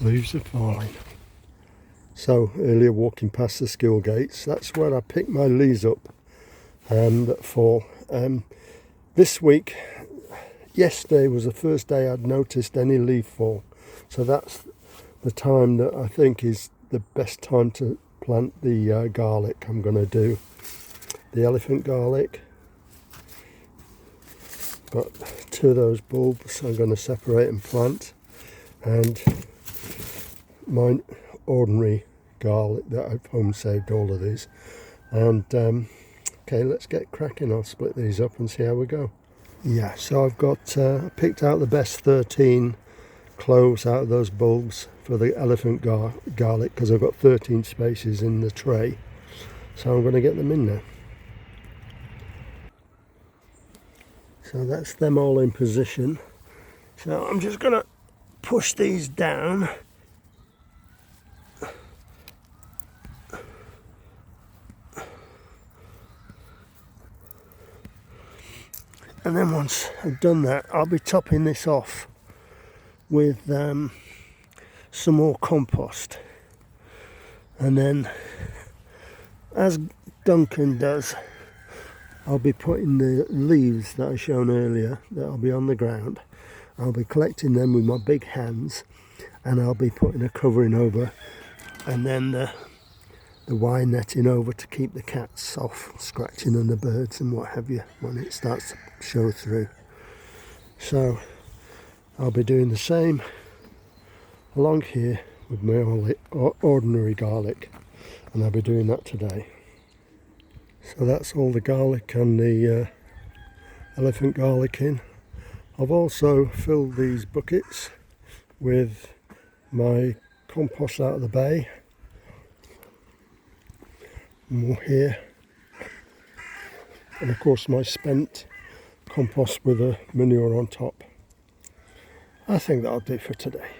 Leaves are falling. So earlier walking past the school gates, that's where I pick my leaves up that fall. This week, yesterday was the first day I'd noticed any leaf fall. So that's the time that I think is the best time to plant the garlic I'm going to do. The elephant garlic. Got 2 of those bulbs I'm going to separate and plant. And my ordinary garlic that I've home saved all of these. And okay, let's get cracking. I'll split these up and see how we go. Yeah, so I've got picked out the best 13 cloves out of those bulbs for the elephant garlic, because I've got 13 spaces in the tray, so I'm going to get them in there. So that's them all in position. So I'm just going to push these down. And then once I've done that, I'll be topping this off with some more compost. And then, as Duncan does, I'll be putting the leaves that I shown earlier that will be on the ground. I'll be collecting them with my big hands, and I'll be putting a covering over, and then the wire netting over to keep the cats off scratching and the birds and what have you when it starts to show through. So I'll be doing the same along here with my ordinary garlic, and I'll be doing that today. So that's all the garlic and the elephant garlic in. I've also filled these buckets with my compost out of the bay. More here, and of course my spent compost with a manure on top. I think that'll do for today.